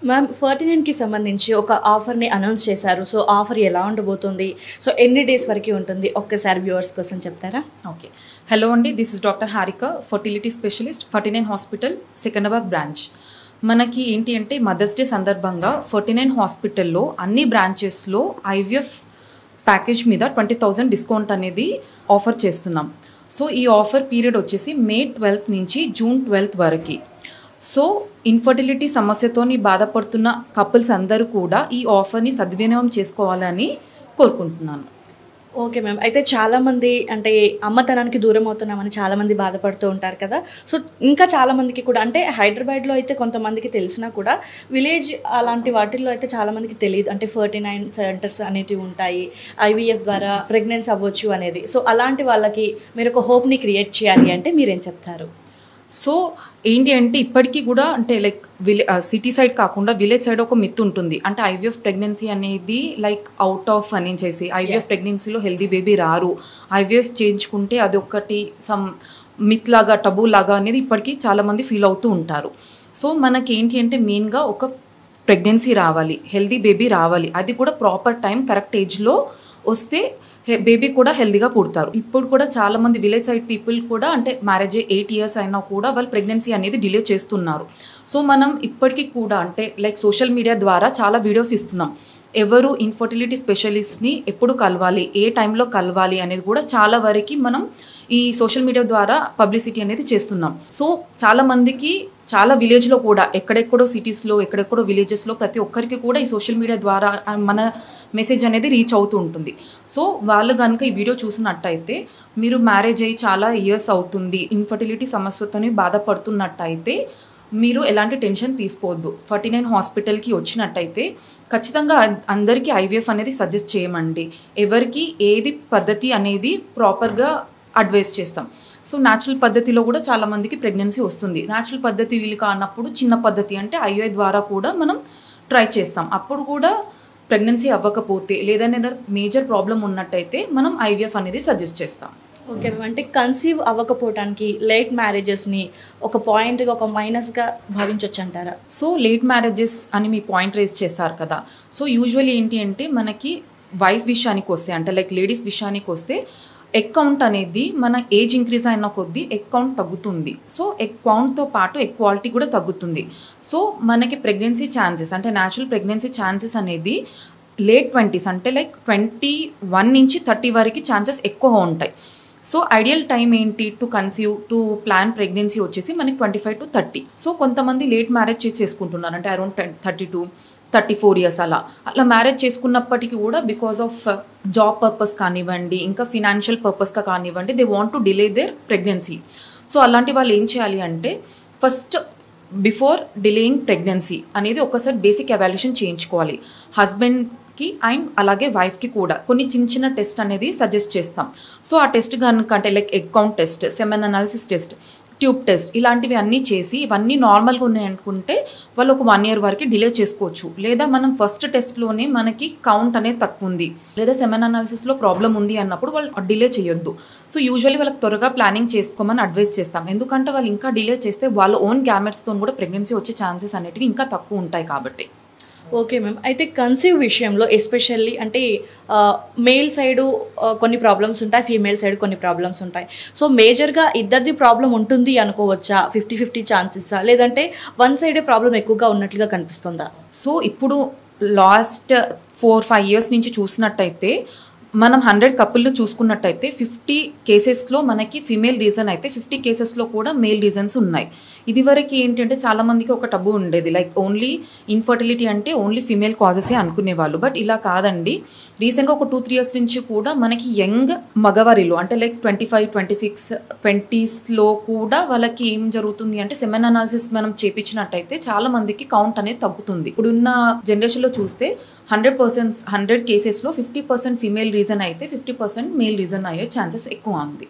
Ma'am 49కి సంబంధించి ఒక ఆఫర్‌ని announce చేశారు. సో, ఆఫర్ ఎలా ఉండబోతుంది? సో, ఎన్ని డేస్ వరకి ఉంటుంది? ఒక్కసారి వ్యూవర్స్ కోసం చెప్తారా? ఓకే. హలో అండి. This is doctor Harika, fertility specialist, 49 hospital, Secunderabad branch. మనకి ఏంటి అంటే మదర్స్ డే సందర్భంగా 49 హాస్పిటల్‌లో అన్ని బ్రాంచెస్‌లో ఐవీఎఫ్ ప్యాకేజ్ మీద 20,000 డిస్కౌంట్ అనేది ఆఫర్ చేస్తున్నాం. సో, ఈ ఆఫర్ పీరియడ్ వచ్చేసి మే 12 నుంచి జూన్ 12 వరకి. సో, ఇన్ఫర్టిలిటీ సమస్యతోని బాధపడుతున్న కపుల్స్ అందరూ కూడా ఈ ఆఫర్‌ని సద్వినియోగం చేసుకోవాలని కోరుకుంటున్నాను. Okay ma'am. అయితే చాలామంది అంటే అమ్మతనానికి దూరం అవుతున్నామని చాలామంది బాధపడుతూ ఉంటారు కదా! సో, ఇంకా చాలామందికి కూడా అంటే హైదరాబాద్‌లో అయితే కొంతమందికి తెలిసినా కూడా విలేజ్ అలాంటి వాటిల్లో అయితే చాలామందికి తెలీదు. అంటే 49 సెంటర్స్ అనేటివి ఉంటాయి. ఐవీఎఫ్ ద్వారా ప్రెగ్నెన్సీ అవ్వచ్చు అనేది. సో, అలాంటి వాళ్ళకి మీరు ఒక హోప్‌ని క్రియేట్ చేయాలి అంటే మీరేం చెప్తారు? సో, ఏంటి అంటే ఇప్పటికీ కూడా అంటే లైక్ సిటీ సైడ్ కాకుండా విలేజ్ సైడ్ ఒక మిత్ ఉంటుంది. అంటే ఐవీఎఫ్ ప్రెగ్నెన్సీ అనేది లైక్ అవుట్ ఆఫ్ అనేసి ఐవీఎఫ్ ప్రెగ్నెన్సీలో హెల్దీ బేబీ రారు. ఐవీఎఫ్ చేయించుకుంటే అదొకటి సమ్ మిత్ లాగా, టబూ లాగా అనేది ఇప్పటికీ చాలామంది ఫీల్ అవుతూ ఉంటారు. సో, మనకేంటి అంటే మెయిన్గా ఒక ప్రెగ్నెన్సీ రావాలి, హెల్దీ బేబీ రావాలి. అది కూడా ప్రాపర్ టైం కరెక్ట్ ఏజ్లో వస్తే బేబీ కూడా హెల్దీగా పుడతారు. ఇప్పుడు కూడా చాలామంది విలేజ్ సైడ్ పీపుల్ కూడా అంటే మ్యారేజ్ 8 years అయినా కూడా వాళ్ళు ప్రెగ్నెన్సీ అనేది డిలే చేస్తున్నారు. సో, మనం ఇప్పటికీ కూడా అంటే లైక్ సోషల్ మీడియా ద్వారా చాలా వీడియోస్ ఇస్తున్నాం. ఎవరు ఇన్ఫర్టిలిటీ స్పెషలిస్ట్ని ఎప్పుడు కలవాలి, ఏ టైంలో కలవాలి అనేది కూడా చాలా వరకు మనం ఈ సోషల్ మీడియా ద్వారా పబ్లిసిటీ అనేది చేస్తున్నాం. సో, చాలామందికి చాలా విలేజ్లో కూడా ఎక్కడెక్కడో సిటీస్లో, ఎక్కడెక్కడో విలేజెస్లో ప్రతి ఒక్కరికి కూడా ఈ సోషల్ మీడియా ద్వారా మన మెసేజ్ అనేది రీచ్ అవుతూ ఉంటుంది. సో, వాళ్ళు కనుక ఈ వీడియో చూసినట్టయితే మీరు మ్యారేజ్ అయ్యి చాలా ఇయర్స్ అవుతుంది, ఇన్ఫర్టిలిటీ సమస్యతోని బాధపడుతున్నట్టయితే మీరు ఎలాంటి టెన్షన్ తీసుకోవద్దు. 49 హాస్పిటల్కి వచ్చినట్టయితే ఖచ్చితంగా అందరికీ ఐవీఎఫ్ అనేది సజెస్ట్ చేయమండి. ఎవరికి ఏది పద్ధతి అనేది ప్రాపర్గా అడ్వైస్ చేస్తాం. సో, న్యాచురల్ పద్ధతిలో కూడా చాలామందికి ప్రెగ్నెన్సీ వస్తుంది. న్యాచురల్ పద్ధతి వీలు కానప్పుడు చిన్న పద్ధతి అంటే ఐవీఐ ద్వారా కూడా మనం ట్రై చేస్తాం. అప్పుడు కూడా ప్రెగ్నెన్సీ అవ్వకపోతే లేదనేది మేజర్ ప్రాబ్లం ఉన్నట్టయితే మనం ఐవీఎఫ్ అనేది సజెస్ట్ చేస్తాం. Okay ma'am. అంటే కన్సీవ్ అవ్వకపోవటానికి లేట్ మ్యారేజెస్‌ని ఒక పాయింట్‌గా, ఒక మైనస్‌గా భావించొచ్చు అంటారా? సో, లేట్ మ్యారేజెస్ అని మీ పాయింట్ రేస్ చేశారు కదా. సో, యూజువల్లీ ఏంటి అంటే మనకి వైఫ్ విషయానికి వస్తే అంటే లైక్ లేడీస్ విషయానికి వస్తే ఎగ్ కౌంట్ అనేది మన ఏజ్ ఇంక్రీజ్ అయిన కొద్దీ ఎగ్ కౌంట్ తగ్గుతుంది. సో, ఎగ్ కౌంట్తో పాటు ఎగ్ క్వాలిటీ కూడా తగ్గుతుంది. సో, మనకి ప్రెగ్నెన్సీ ఛాన్సెస్ అంటే న్యాచురల్ ప్రెగ్నెన్సీ ఛాన్సెస్ అనేది లేట్ 20s అంటే లైక్ 21 నుంచి 30 వరకు ఛాన్సెస్ ఎక్కువ ఉంటాయి. సో, ఐడియల్ టైం ఏంటి to conceive to plan pregnancy వచ్చేసి మనకి 25 to 30. సో, కొంతమంది లేట్ మ్యారేజ్ చేసుకుంటున్నారు అంటే అరౌండ్ 32, 34 years అలా మ్యారేజ్ చేసుకున్నప్పటికీ కూడా బికాస్ ఆఫ్ జాబ్ పర్పస్ కానివ్వండి, ఇంకా ఫినాన్షియల్ పర్పస్గా కానివ్వండి, they want to delay their pregnancy. So, అలాంటి వాళ్ళు ఏం చేయాలి అంటే ఫస్ట్ బిఫోర్ డిలేయింగ్ ప్రెగ్నెన్సీ అనేది ఒకసారి బేసిక్ ఎవాల్యుయేషన్ చేయించుకోవాలి. హస్బెండ్కి అండ్ అలాగే వైఫ్కి కూడా కొన్ని చిన్న టెస్ట్ అనేది సజెస్ట్ చేస్తాం. సో, ఆ టెస్ట్ కనుక అంటే like egg count test, semen analysis test, tube test ఇలాంటివి అన్నీ చేసి ఇవన్నీ నార్మల్గా ఉన్నాయనుకుంటే వాళ్ళు ఒక 1 year వరకు డిలే చేసుకోవచ్చు. లేదా మనం ఫస్ట్ టెస్ట్లోనే మనకి కౌంట్ అనేది తక్కువ ఉంది లేదా సెమెన్ అనాలిసిస్లో ప్రాబ్లం ఉంది అన్నప్పుడు వాళ్ళు డిలే చేయొద్దు. సో, యూజువల్లీ వాళ్ళకి త్వరగా ప్లానింగ్ చేసుకోమని అడ్వైస్ చేస్తాం. ఎందుకంటే వాళ్ళు ఇంకా డిలే చేస్తే వాళ్ళ ఓన్ గ్యామెట్స్తో కూడా ప్రెగ్నెన్సీ వచ్చే ఛాన్సెస్ అనేటివి ఇంకా తక్కువ ఉంటాయి కాబట్టి. Okay ma'am. అయితే కన్సీవ్ విషయంలో ఎస్పెషల్లీ అంటే మేల్ సైడు కొన్ని ప్రాబ్లమ్స్ ఉంటాయి, ఫీమేల్ సైడ్ కొన్ని ప్రాబ్లమ్స్ ఉంటాయి. సో, మేజర్గా ఇద్దరిది ప్రాబ్లం ఉంటుంది అనుకోవచ్చా? 50-50 ఛాన్సెసా? లేదంటే వన్ సైడే ప్రాబ్లం ఎక్కువగా ఉన్నట్లుగా కనిపిస్తుందా? సో, ఇప్పుడు లాస్ట్ 4-5 years నుంచి చూసినట్టయితే మనం 100 కపుల్ని చూసుకున్నట్టయితే 50 కేసెస్లో మనకి ఫీమేల్ రీజన్ అయితే 50 కేసెస్లో కూడా మేల్ రీజన్స్ ఉన్నాయి. ఇదివరకు ఏంటంటే చాలామందికి ఒక టబు ఉండేది లైక్ ఓన్లీ ఇన్ఫర్టిలిటీ అంటే ఓన్లీ ఫీమేల్ కాజెసే అనుకునేవాళ్ళు. బట్ ఇలా కాదండి. రీసెంట్గా ఒక 2-3 years నుంచి కూడా మనకి యంగ్ మగవారిలో అంటే లైక్ 25, 26, 20sలో కూడా వాళ్ళకి ఏం జరుగుతుంది అంటే సెమెన్ అనాలిసిస్ మనం చేపించినట్టయితే చాలా మందికి కౌంట్ అనేది తగ్గుతుంది. ఇప్పుడున్న జనరేషన్లో చూస్తే 100 కేసెస్లో 50% ఫీమేల్ రీజన్ అయితే 50% మేల్ రీజన్ అయ్యే ఛాన్సెస్ ఎక్కువ ఉంది.